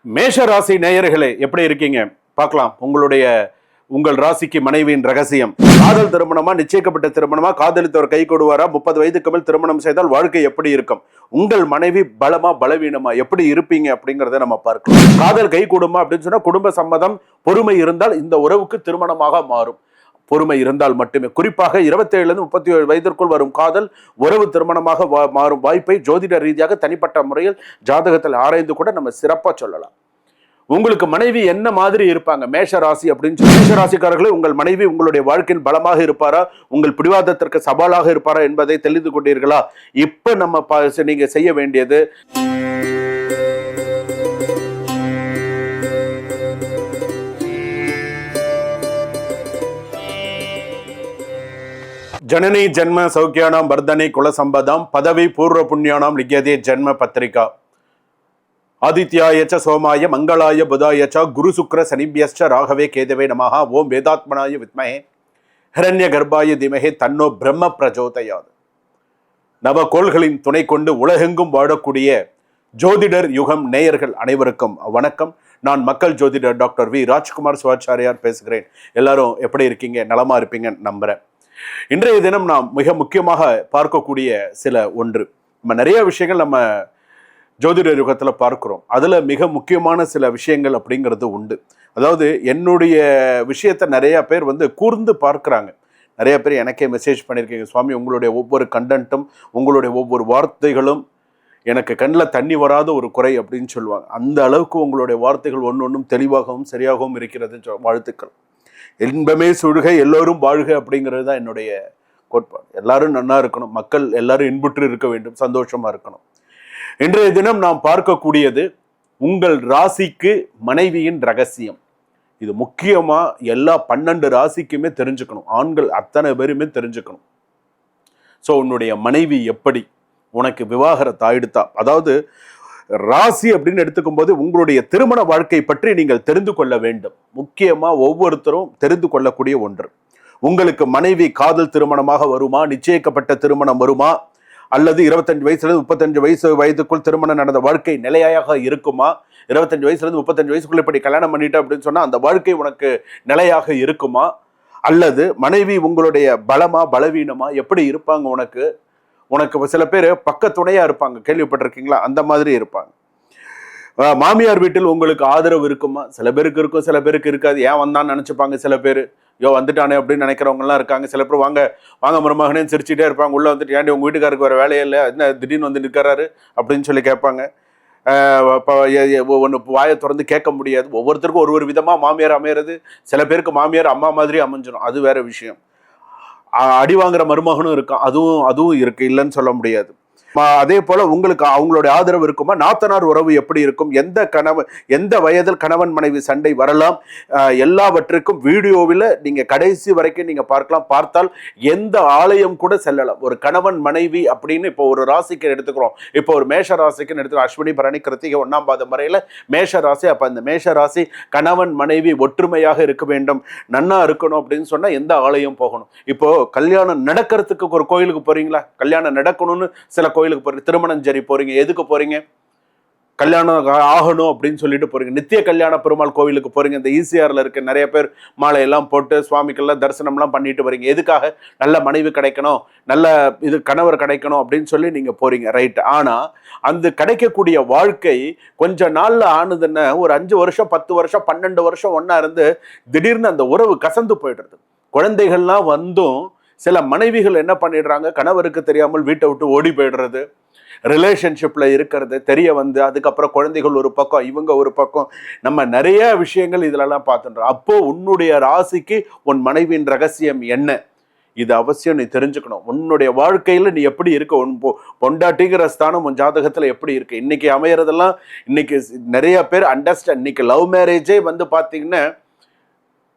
மேஷ ராசி நேயர்களே எப்படி இருக்கீங்க பார்க்கலாம். உங்கள் ராசிக்கு மனைவியின் ரகசியம். காதல் திருமணமா, நிச்சயிக்கப்பட்ட திருமணமா, காதலித்தவர் கை கொடுவாரா, 30 வயதுக்கு மேல் திருமணம் செய்தால் வாழ்க்கை எப்படி இருக்கும், உங்கள் மனைவி பலமா பலவீனமா எப்படி இருப்பீங்க அப்படிங்கறத நம்ம பார்க்கலாம். காதல் கை கூடுமா அப்படின்னு சொன்னா குடும்ப சம்மதம், பொறுமை இருந்தால் இந்த உறவுக்கு திருமணமாக மாறும். பொறுமை இருந்தால் மட்டுமே. குறிப்பாக 27 37 வயதிற்குள் வரும் காதல் உறவு திருமணமாக மாறும் வாய்ப்பை ஜோதிட ரீதியாக தனிப்பட்ட முறையில் ஜாதகத்தில் ஆராய்ந்து கூட நம்ம சிறப்பா சொல்லலாம். உங்களுக்கு மனைவி என்ன மாதிரி இருப்பாங்க மேஷ ராசி அப்படின்னு சொல்லி, மேஷ ராசிக்காரர்களே, உங்கள் மனைவி உங்களுடைய வாழ்க்கையில் பலமாக இருப்பாரா, உங்கள் பிடிவாதத்திற்கு சவாலாக இருப்பாரா என்பதை தெரிந்து கொண்டீர்களா? இப்ப நம்ம நீங்க செய்ய வேண்டியது, ஜனனி ஜென்ம சௌக்கியானாம் வர்தனை குல சம்பதாம் பதவி பூர்வ புண்ணியானாம் லிக்யதே ஜென்ம பத்திரிகா ஆதித்யாயச்ச சோமாய மங்களாய புதாயச்ச குரு சுக்ர சனிபியஸ்ச ராகவே கேதவே நமஹ. ஓம் வேதாத்மனாய வித்மஹே ஹிரண்ய கர்ப்பாய திமஹே தன்னோ பிரம்ம பிரஜோதயாது. நவகோள்களின் துணை கொண்டு உலகெங்கும் வாழக்கூடிய ஜோதிடர் யுகம் நேயர்கள் அனைவருக்கும் வணக்கம். நான் மக்கள் ஜோதிடர் டாக்டர் வி ராஜ்குமார் சிவாச்சாரியார் பேசுகிறேன். எல்லாரும் எப்படி இருக்கீங்க? நலமா இருப்பீங்க நம்புறேன். இன்றைய தினம் நாம் மிக முக்கியமாக பார்க்கக்கூடிய நம்ம நிறைய விஷயங்கள் நம்ம ஜோதிட யுகத்துல பார்க்கிறோம். அதுல மிக முக்கியமான சில விஷயங்கள் அப்படிங்கிறது உண்டு. அதாவது என்னுடைய விஷயத்த நிறைய பேர் கூர்ந்து பார்க்கிறாங்க. நிறைய பேர் எனக்கே மெசேஜ் பண்ணியிருக்கீங்க, சுவாமி உங்களுடைய ஒவ்வொரு கண்டென்ட்டும், உங்களுடைய ஒவ்வொரு வார்த்தைகளும் எனக்கு கண்ணில் தண்ணி வராத ஒரு குறை அப்படின்னு சொல்லுவாங்க. அந்த அளவுக்கு உங்களுடைய வார்த்தைகள் ஒன்னொன்றும் தெளிவாகவும் சரியாகவும் இருக்கிறது. வாழ்த்துக்கள். இன்பமே சுழுக எல்லோரும் வாழ்க அப்படிங்கிறது தான் என்னுடைய கோட்பாடு. எல்லாரும் நன்னா இருக்கணும், மக்கள் எல்லாரும் இன்புற்று இருக்க வேண்டும், சந்தோஷமா இருக்கணும். இன்றைய தினம் நாம் பார்க்கக்கூடியது உங்கள் ராசிக்கு மனைவியின் ரகசியம். இது முக்கியமா எல்லா 12 ராசிக்குமே தெரிஞ்சுக்கணும். ஆண்கள் அத்தனை பேருமே தெரிஞ்சுக்கணும். ஸோ உன்னுடைய மனைவி எப்படி, உனக்கு விவாகரத்து ஆயிடுத்தா, அதாவது ராசி அப்படின்னு எடுத்துக்கும் போது உங்களுடைய திருமண வாழ்க்கை பற்றி நீங்கள் தெரிந்து கொள்ள வேண்டும். முக்கியமா ஒவ்வொருத்தரும் தெரிந்து கொள்ளக்கூடிய ஒன்று. உங்களுக்கு மனைவி காதல் திருமணமாக வருமா, நிச்சயிக்கப்பட்ட திருமணம் வருமா, அல்லது 25 வயசுலேருந்து 35 வயதுக்குள் திருமணம் நடந்த வாழ்க்கை நிலையாக இருக்குமா, 25 வயசுலேருந்து 35 வயசுக்குள்ள இப்படி கல்யாணம் பண்ணிட்டு அப்படின்னு சொன்னா அந்த வாழ்க்கை உனக்கு நிலையாக இருக்குமா, அல்லது மனைவி உங்களுடைய பலமா பலவீனமா எப்படி இருப்பாங்க, உனக்கு சில பேர் பக்கத்துணையா இருப்பாங்க, கேள்விப்பட்டிருக்கீங்களா? அந்த மாதிரி இருப்பாங்க. மாமியார் வீட்டில் உங்களுக்கு ஆதரவு இருக்குமா? சில பேருக்கு இருக்கும், சில பேருக்கு இருக்காது. ஏன் வந்தான்னு நினைச்சுப்பாங்க சில பேர். வந்துட்டானே அப்படின்னு நினைக்கிறவங்க எல்லாம் இருக்காங்க. சில பேர் வாங்க வாங்க மருமகனேன்னு சிரிச்சுட்டே இருப்பாங்க. உள்ள வந்துட்டு ஏன்டி உங்க வீட்டுக்காருக்கு வர வேலையே இல்லை, என்ன திடீர்னு வந்து நிற்கிறாரு அப்படின்னு சொல்லி கேட்பாங்க. ஒன்று வாயை திறந்து கேட்க முடியாது. ஒவ்வொருத்தருக்கும் ஒரு விதமா மாமியார் அமையிறது. சில பேருக்கு மாமியார் அம்மா மாதிரி அமைஞ்சிடும், அது வேற விஷயம். அடி வாங்குற மருமகனும் இருக்கான், அதுவும் இருக்கு, இல்லைன்னு சொல்ல முடியாது. அதே போல உங்களுக்கு அவங்களுடைய ஆதரவு இருக்குமா? நாத்தனார் உறவு எப்படி இருக்கும்? எந்த வயதில் கணவன் மனைவி சண்டை வரலாம்? எல்லாவற்றுக்கும் வீடியோவில் நீங்க கடைசி வரைக்கும் நீங்க பார்க்கலாம். பார்த்தால் எந்த ஆலயம் கூட செல்லலாம். ஒரு கணவன் மனைவி அப்படின்னு இப்போ ஒரு ராசிக்கு எடுத்துக்கிறோம். இப்போ ஒரு மேஷ ராசிக்குன்னு எடுத்துக்கிறோம். அஸ்வினி பரணி கிருத்திகை 1ஆம் பாதம் வரையில மேஷ ராசி. அப்ப அந்த மேஷ ராசி கணவன் மனைவி ஒற்றுமையாக இருக்க வேண்டும், நன்னா இருக்கணும் அப்படின்னு சொன்னா எந்த ஆலயம் போகணும்? இப்போ கல்யாணம் நடக்கிறதுக்கு ஒரு கோயிலுக்கு போறீங்களா? கல்யாணம் நடக்கணும்னு சில கோயிலுக்கு போறீங்க, திருமணம் சரி போறீங்க, எதுக்கு போறீங்க? கல்யாணம் ஆகணும் அப்படின்னு சொல்லிட்டு போறீங்க. நித்திய கல்யாண பெருமாள் கோவிலுக்கு போறீங்க. இந்த ஈசிஆர்ல இருக்க நிறைய பேர் மாலையெல்லாம் போட்டு சுவாமிக்கெல்லாம் தரிசனம்லாம் பண்ணிட்டு வரீங்க. எதுக்காக? நல்ல மனைவி கிடைக்கணும், நல்ல கணவர் கிடைக்கணும் அப்படின்னு சொல்லி நீங்க போறீங்க, ரைட். ஆனா அந்த கிடைக்கக்கூடிய வாழ்க்கை கொஞ்ச நாள்ல ஆனதுன்னு ஒரு 5 வருஷம் 10 வருஷம் 12 வருஷம் ஒன்னா இருந்து திடீர்னு அந்த உறவு கசந்து போயிடுறது. குழந்தைகள்லாம் வந்தும் சில மனைவிகள் என்ன பண்ணிடுறாங்க, கணவருக்கு தெரியாமல் வீட்டை விட்டு ஓடி போயிடுறது, ரிலேஷன்ஷிப்ல இருக்கிறது தெரிய அதுக்கப்புறம் குழந்தைகள் ஒரு பக்கம், இவங்க ஒரு பக்கம், நம்ம நிறைய விஷயங்கள் இதுலலாம் பார்த்துன்றோம். அப்போ உன்னுடைய ராசிக்கு உன் மனைவியின் ரகசியம் என்ன? இது அவசியம் நீ தெரிஞ்சுக்கணும். உன்னுடைய வாழ்க்கையில நீ எப்படி இருக்க, உன் பொண்டாட்டிங்கிற ஸ்தானம் உன் ஜாதகத்துல எப்படி இருக்கு? இன்னைக்கு அமையறதெல்லாம் இன்னைக்கு நிறைய பேர் இன்னைக்கு லவ் மேரேஜே பாத்தீங்கன்னா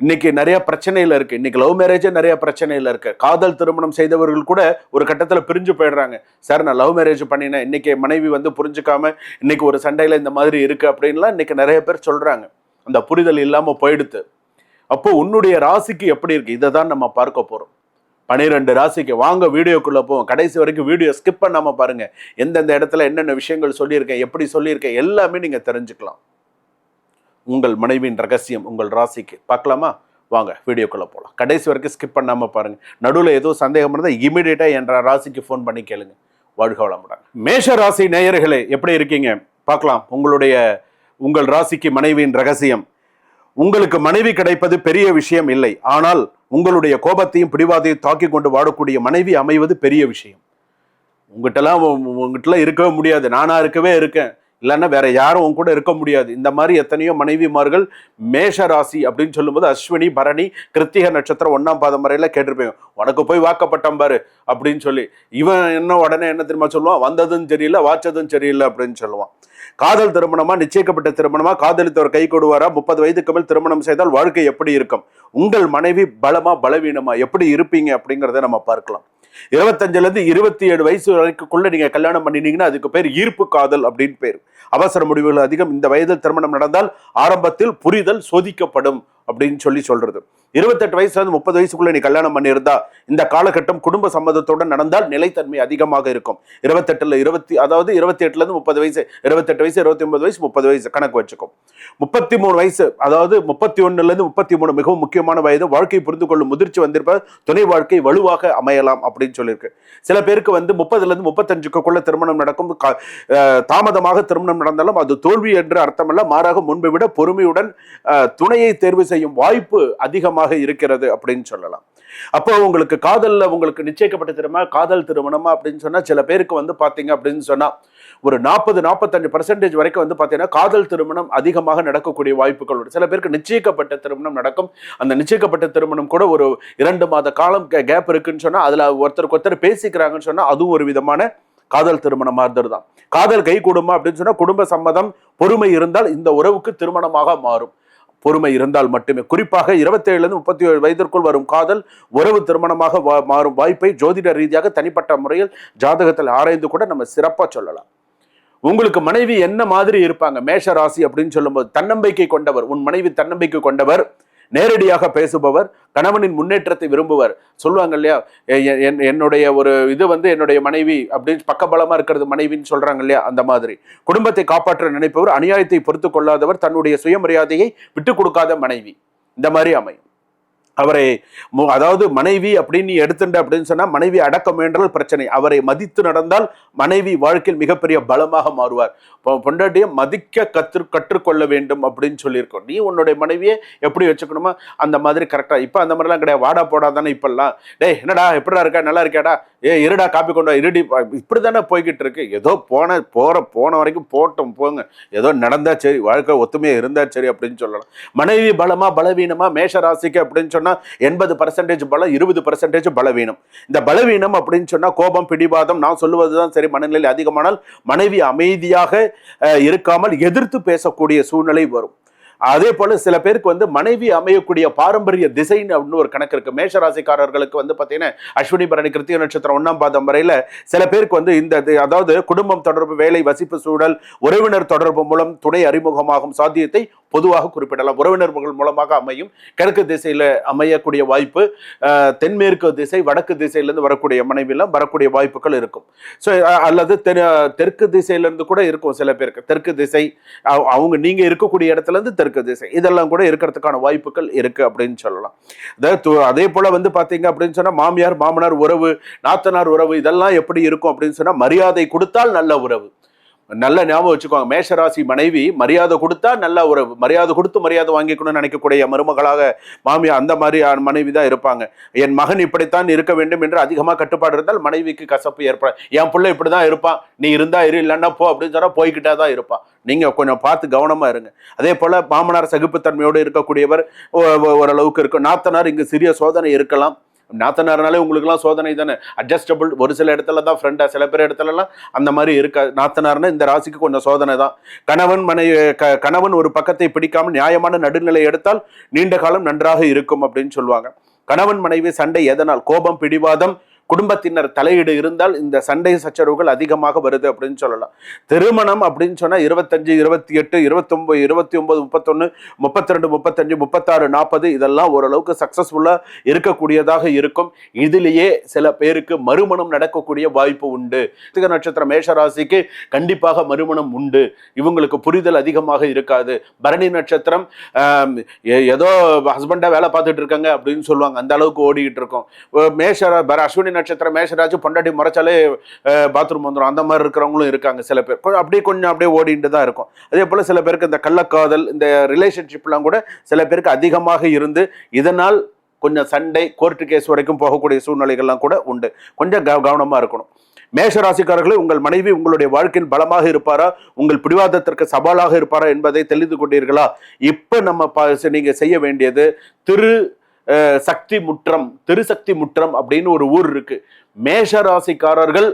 இன்னைக்கு நிறைய பிரச்சனையில இருக்கு. இன்னைக்கு லவ் மேரேஜே நிறைய பிரச்சனையில இருக்கு. காதல் திருமணம் செய்தவர்கள் கூட ஒரு கட்டத்துல பிரிஞ்சு போயிடுறாங்க. சார் நான் லவ் மேரேஜ் பண்ணினேன், இன்னைக்கு மனைவி புரிஞ்சுக்காம இன்னைக்கு ஒரு சண்டையில இந்த மாதிரி இருக்கு அப்படின்லாம் இன்னைக்கு நிறைய பேர் சொல்றாங்க. அந்த புரிதல் இல்லாம போயிடுது. அப்போ உன்னுடைய ராசிக்கு எப்படி இருக்கு, இதை தான் நம்ம பார்க்க போறோம். 12 ராசிக்கு வாங்க வீடியோக்குள்ள போவோம். கடைசி வரைக்கும் வீடியோ ஸ்கிப் பண்ணாம பாருங்க. எந்தெந்த இடத்துல என்னென்ன விஷயங்கள் சொல்லியிருக்கேன், எப்படி சொல்லியிருக்கேன், எல்லாமே நீங்க தெரிஞ்சுக்கலாம். உங்கள் மனைவியின் ரகசியம் உங்கள் ராசிக்கு. பார்க்கலாமா? வாங்க வீடியோக்குள்ளே போகலாம். கடைசி வரைக்கும் ஸ்கிப் பண்ணாமல் பாருங்கள். நடுவில் ஏதோ சந்தேகம் இருந்தால் இமீடியட்டாக என்ற ராசிக்கு ஃபோன் பண்ணி கேளுங்க. வாழ்க வளமுடன். மேஷ ராசி நேயர்களே, எப்படி இருக்கீங்க? பார்க்கலாம் உங்கள் ராசிக்கு மனைவியின் ரகசியம். உங்களுக்கு மனைவி கிடைப்பது பெரிய விஷயம் இல்லை. ஆனால் உங்களுடைய கோபத்தையும் பிடிவாதையும் தாக்கி கொண்டு வாழக்கூடிய மனைவி அமைவது பெரிய விஷயம். உங்ககிட்டலாம் இருக்கவே முடியாது, நானா இருக்கவே இருக்கேன், இல்லைன்னா வேற யாரும் உங்க கூட இருக்க முடியாது. இந்த மாதிரி எத்தனையோ மனைவிமார்கள் மேஷ ராசி அப்படின்னு சொல்லும்போது அஸ்வினி, பரணி, கிருத்திக நட்சத்திரம் 1ஆம் பாதம் வரையில கேட்டிருப்பேன். உனக்கு போய் வாக்கப்பட்டம் பாரு அப்படின்னு சொல்லி. இவன் என்ன உடனே என்ன தெரியுமா சொல்லுவான்? வந்ததும் சரியில்லை, வாச்சதும் சரியில்லை அப்படின்னு சொல்லுவான். காதல் திருமணமா, நிச்சயிக்கப்பட்ட திருமணமா, காதலித்தவர் கை கொடுவாரா, 30 வயதுக்கு மேல் திருமணம் செய்தால் வாழ்க்கை எப்படி இருக்கும், உங்கள் மனைவி பலமா பலவீனமா எப்படி இருப்பீங்க அப்படிங்கிறத நம்ம பார்க்கலாம். 25ல இருந்து 27 வயசு வரைக்குள்ள நீங்க கல்யாணம் பண்ணினீங்கன்னா அதுக்கு பேர் ஈர்ப்பு காதல் அப்படின்னு பேர். அவசர முடிவுகள் அதிகம். இந்த வயதில் திருமணம் நடந்தால் ஆரம்பத்தில் புரிதல் சோதிக்கப்படும் அப்படின்னு சொல்றது. 28 வயசுல இருந்து 30 வயசுக்குள்ள நீ கல்யாணம் பண்ணியிருந்தா இந்த காலகட்டம் குடும்ப சம்மதத்துடன் நடந்தால் நிலைத்தன்மை அதிகமாக இருக்கும். 28ல இருந்து 30 வயசு, 28 வயசு, 29 வயசு, 30 வயசு கணக்கு வச்சுக்கும். 33 வயசு, அதாவது 31ல இருந்து 33 மிகவும் முக்கியமான வயது. வாழ்க்கை புரிந்து கொள்ளும் முதிர்ச்சி வந்திருப்ப துணை வாழ்க்கை வலுவாக அமையலாம் அப்படின்னு சொல்லியிருக்கு. சில பேருக்கு 30ல இருந்து 35க்குள்ள திருமணம் நடக்கும். தாமதமாக திருமணம் நடந்தாலும் அது தோல்வி என்று அர்த்தமல்ல, மாறாக முன்பை விட பொறுமையுடன் துணையை தேர்வு செய்யும் வாய்ப்பு அதிகமாக இருக்கிறது அப்படின்னு சொல்லலாம். அப்போ உங்களுக்கு காதல்ல உங்களுக்கு நிச்சயிக்கப்பட்ட திருமணம், காதல் திருமணமா அப்படின்னு சொன்னா சில பேருக்கு பாத்தீங்க அப்படின்னு சொன்னா ஒரு 40-45% வரைக்கும் பாத்தீங்கன்னா காதல் திருமணம் அதிகமாக நடக்கக்கூடிய வாய்ப்புகள் உண்டு. சில பேருக்கு நிச்சயிக்கப்பட்ட திருமணம் நடக்கும். அந்த நிச்சயிக்கப்பட்ட திருமணம் கூட ஒரு 2 மாத காலம் கேப் இருக்குன்னு சொன்னா அதுல ஒருத்தருக்கு ஒருத்தர் பேசிக்கிறாங்கன்னு சொன்னா அதுவும் ஒரு விதமான காதல் திருமணம் மாதிரி தான். காதல் கை கூடுமா அப்படின்னு சொன்னா குடும்ப சம்மதம், பொறுமை இருந்தால் இந்த உறவுக்கு திருமணமாக மாறும். பொறுமை இருந்தால் மட்டுமே. குறிப்பாக 27ல இருந்து 37 வயதிற்குள் வரும் காதல் உறவு திருமணமாக மாறும் வாய்ப்பை ஜோதிட ரீதியாக தனிப்பட்ட முறையில் ஜாதகத்தில் ஆராய்ந்து கூட நம்ம சிறப்பா சொல்லலாம். உங்களுக்கு மனைவி என்ன மாதிரி இருப்பாங்க? மேஷ ராசி அப்படின்னு சொல்லும்போது தன்னம்பிக்கை கொண்டவர். உன் மனைவி தன்னம்பிக்கை கொண்டவர், நேரடியாக பேசுபவர், கணவனின் முன்னேற்றத்தை விரும்புவர். சொல்லுவாங்க இல்லையா, என்னுடைய ஒரு இது என்னுடைய மனைவி அப்படின்னு பக்கபலமா இருக்கிறது மனைவின்னு சொல்றாங்க இல்லையா, அந்த மாதிரி. குடும்பத்தை காப்பாற்ற நினைப்பவர், அநியாயத்தை பொறுத்து கொள்ளாதவர், தன்னுடைய சுயமரியாதையை விட்டு கொடுக்காத மனைவி. இந்த மாதிரி அமையும். அவரை அதாவது மனைவி அப்படின்னு நீ எடுத்துட்ட அப்படின்னு சொன்னா மனைவி அடக்கம் என்றால் பிரச்சனை. அவரை மதித்து நடந்தால் மனைவி வாழ்க்கையில் மிகப்பெரிய பலமாக மாறுவார். பொண்டாட்டியை மதிக்க கற்றுக்கொள்ள வேண்டும் அப்படின்னு சொல்லியிருக்கோம். நீ உன்னுடைய மனைவியை எப்படி வச்சுக்கணுமோ அந்த மாதிரி கரெக்டா. இப்ப அந்த மாதிரிலாம் கிடையாது. வாடா போடா தானே இப்பெல்லாம். டேய் என்னடா எப்படிடா இருக்கா, நல்லா இருக்காடா, இருடா காப்பி கொண்டு இருடி, இப்படித்தானே போய்கிட்டு இருக்கு. ஏதோ போன வரைக்கும் போட்டோம் போங்க, ஏதோ நடந்தா சரி, வாழ்க்கை ஒத்துமையா இருந்தா சரி அப்படின்னு சொல்லலாம். மனைவி பலமா பலவீனமா மேஷ ராசிக்கு அப்படின்னு சொன்னா 80% பலம், 20% பலவீனம். இந்த பலவீனம் அப்படின்னு சொன்னா கோபம், பிடிவாதம், நான் சொல்லுவதுதான் சரி மனநிலை அதிகமானால் மனைவி அமைதியாக இருக்காமல் எதிர்த்து பேசக்கூடிய சூழ்நிலை வரும். அதே போல சில பேருக்கு மனைவி அமையக்கூடிய பாரம்பரிய திசைன்னு அப்படின்னு ஒரு கணக்கு இருக்கு. மேஷராசிக்காரர்களுக்கு பாத்தீங்கன்னா அஸ்வினி, பரணி, கிருத்திக நட்சத்திரம் 1ஆம் பாதம் வரையில சில பேருக்கு இந்த அதாவது குடும்பம் தொடர்பு, வேலை, வசிப்பு சூழல், உறவினர் தொடர்பு மூலம் துணை அறிமுகமாகும் சாத்தியத்தை பொதுவாக குறிப்பிடலாம். உறவினர்கள் மூலமாக அமையும். கிழக்கு திசையில அமையக்கூடிய வாய்ப்பு, தென்மேற்கு திசை, வடக்கு திசையிலிருந்து வரக்கூடிய மனைவியெல்லாம் வரக்கூடிய வாய்ப்புகள் இருக்கும். ஸோ அல்லது தெற்கு திசையிலிருந்து கூட இருக்கும் சில பேருக்கு. தெற்கு திசை நீங்க இருக்கக்கூடிய இடத்துல இருந்து தெற்கு திசை இதெல்லாம் கூட இருக்கிறதுக்கான வாய்ப்புகள் இருக்கு அப்படின்னு சொல்லலாம். அதே போல பாத்தீங்க அப்படின்னு சொன்னா மாமியார் மாமனார் உறவு, நாத்தனார் உறவு இதெல்லாம் எப்படி இருக்கும் அப்படின்னு சொன்னா மரியாதை கொடுத்தால் நல்ல உறவு. நல்ல ஞாபகம் வச்சுக்கோங்க. மேஷராசி மனைவி மரியாதை கொடுத்தா நல்ல உறவு. மரியாதை கொடுத்து மரியாதை வாங்கிக்கணும்னு நினைக்கக்கூடிய மருமகளாக மாமியார் அந்த மாதிரி மனைவி தான் இருப்பாங்க. என் மகன் இப்படித்தான் இருக்க வேண்டும் என்று அதிகமாக கட்டுப்பாடு இருந்தால் மனைவிக்கு கசப்பு ஏற்படும். என் பிள்ளை இப்படிதான் இருப்பான், நீ இருந்தா இரு, இல்லைன்னா போ அப்படின்னு சொன்னா போய்கிட்டே தான் இருப்பான். நீங்க கொஞ்சம் பார்த்து கவனமா இருங்க. அதே போல மாமனார் சகிப்புத்தன்மையோடு இருக்கக்கூடியவர் ஓரளவுக்கு இருக்கும். நாத்தனார் இங்கு சிறிய சோதனை இருக்கலாம். நாத்தனார்னாலே உங்களுக்கு எல்லாம் சோதனை தானே. அட்ஜஸ்டபிள். ஒரு சில இடத்துல தான் ஃப்ரெண்டா, சில பேர் இடத்துல எல்லாம் அந்த மாதிரி இருக்காது. நாத்தனார்னா இந்த ராசிக்கு கொஞ்சம் சோதனை தான். கணவன் ஒரு பக்கத்தை பிடிக்காமல் நியாயமான நடுநிலை எடுத்தால் நீண்ட காலம் நன்றாக இருக்கும் அப்படின்னு சொல்லுவாங்க. கணவன் மனைவி சண்டை எதனால்? கோபம், பிடிவாதம், குடும்பத்தினர் தலையீடு இருந்தால் இந்த சண்டை சச்சரவுகள் அதிகமாக வருது அப்படின்னு சொல்லலாம். திருமணம் அப்படின்னு சொன்னா 25, 28, 29, 29, 31, 32, 35, 36, 40 இதெல்லாம் ஓரளவுக்கு சக்சஸ்ஃபுல்லா இருக்கக்கூடியதாக இருக்கும். இதிலேயே சில பேருக்கு மறுமணம் நடக்கக்கூடிய வாய்ப்பு உண்டு. கிருத்திகை நட்சத்திரம் மேஷ ராசிக்கு கண்டிப்பாக மறுமணம் உண்டு. இவங்களுக்கு புரிதல் அதிகமாக இருக்காது. பரணி நட்சத்திரம் ஏதோ ஹஸ்பண்டா வேலை பார்த்துட்டு இருக்காங்க அப்படின்னு சொல்லுவாங்க, அந்த அளவுக்கு ஓடிக்கிட்டு இருக்கும். அஸ்வினி நட்சத்திரம் மேஷராஜ் பொண்டாட்டி முறைச்சாலே பாத்ரூம் வந்துடும், அந்த மாதிரி இருக்கிறவங்களும் இருக்காங்க சில பேர். அப்படியே ஓடிட்டு தான் இருக்கும். அதே போல சில பேருக்கு இந்த கள்ளக்காதல், இந்த ரிலேஷன்ஷிப்லாம் கூட சில பேருக்கு அதிகமாக இருந்து இதனால் கொஞ்சம் சண்டை, கோர்ட்டு கேஸ் வரைக்கும் போகக்கூடிய சூழ்நிலைகள்லாம் கூட உண்டு. கொஞ்சம் கவனமா இருக்கணும். மேஷராசிக்காரர்களே, உங்கள் மனைவி உங்களுடைய வாழ்க்கையில் பலமாக இருப்பாரா, உங்கள் பிடிவாதத்திற்கு சவாலாக இருப்பாரா என்பதை தெரிந்து கொண்டீர்களா? இப்ப நம்ம நீங்க செய்ய வேண்டியது திருசக்தி முற்றம் அப்படின்னு ஒரு ஊர் இருக்கு. மேஷராசிக்காரர்கள்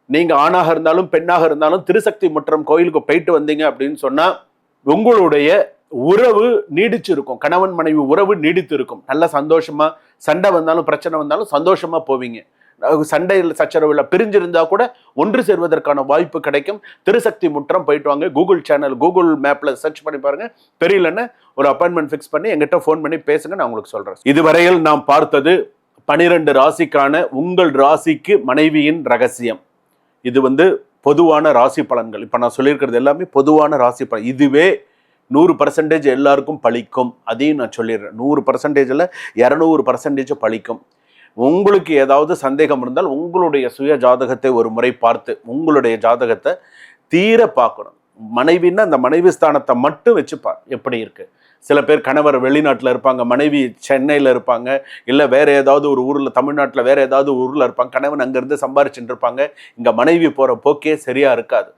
நீங்க ஆணாக இருந்தாலும் பெண்ணாக இருந்தாலும் திருசக்தி முற்றம் கோயிலுக்கு போயிட்டு வந்தீங்க அப்படின்னு சொன்னா உங்களுடைய உறவு நீடிச்சிருக்கும். கணவன் மனைவி உறவு நீடித்து இருக்கும். நல்ல சந்தோஷமா, சண்டை வந்தாலும் பிரச்சனை வந்தாலும் சந்தோஷமா போவீங்க. சண்டையில் சச்சரவுல பிரிஞ்சிருந்தா கூட ஒன்று சேர்வதற்கான வாய்ப்பு கிடைக்கும். திருசக்தி முற்றம் போயிட்டு வாங்க. கூகுள் மேப்ல சர்ச் பண்ணி பாருங்க. தெரியலன்னு ஒரு அப்பாயின்மெண்ட் ஃபிக்ஸ் பண்ணி எங்கிட்ட ஃபோன் பண்ணி பேசுங்க, நான் உங்களுக்கு சொல்றேன். இதுவரையில் நாம் பார்த்தது 12 ராசிக்கான உங்கள் ராசிக்கு மனைவியின் ரகசியம். இது பொதுவான ராசி பலன்கள். இப்ப நான் சொல்லியிருக்கிறது எல்லாமே பொதுவான ராசி பலன். இதுவே 100% எல்லாருக்கும் பலிக்கும். அதையும் நான் சொல்லிடுறேன். 100%ல 200% பலிக்கும். உங்களுக்கு ஏதாவது சந்தேகம் இருந்தால் உங்களுடைய சுய ஜாதகத்தை ஒரு முறை பார்த்து உங்களுடைய ஜாதகத்தை தீர பார்க்கணும். மனைவின்னா அந்த மனைவி ஸ்தானத்தை மட்டும் வச்சுப்பார் எப்படி இருக்கு. சில பேர் கணவர் வெளிநாட்டில் இருப்பாங்க, மனைவி சென்னையில் இருப்பாங்க, இல்லை வேற ஏதாவது ஒரு ஊரில், தமிழ்நாட்டில் வேற ஏதாவது ஒரு ஊரில் இருப்பாங்க. கணவன் அங்கேருந்து சம்பாரிச்சுட்டு இருப்பாங்க. இங்கே மனைவி போகிற போக்கே சரியா இருக்காது.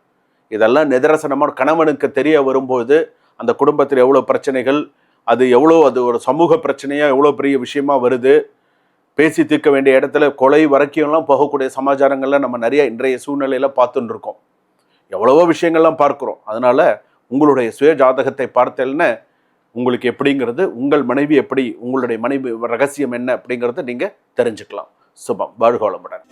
இதெல்லாம் நிதர்சனமான கணவனுக்கு தெரிய வரும்போது அந்த குடும்பத்தில் எவ்வளோ பிரச்சனைகள், அது ஒரு சமூக பிரச்சனையா எவ்வளோ பெரிய விஷயமா வருது. பேசி தீர்க்க வேண்டிய இடத்துல கொலை வரைக்கும்லாம் போகக்கூடிய சமாச்சாரங்கள்லாம் நம்ம நிறைய இன்றைய சூழ்நிலையில பார்த்துட்டு இருக்கோம். எவ்வளவோ விஷயங்கள்லாம் பார்க்கிறோம். அதனால உங்களுடைய சுய ஜாதகத்தை பார்த்தேன்னா உங்களுக்கு எப்படிங்கிறது, உங்கள் மனைவி எப்படி, உங்களுடைய மனைவி ரகசியம் என்ன அப்படிங்கிறத நீங்க தெரிஞ்சுக்கலாம். சுபம். வாழ்க வளமுடன்.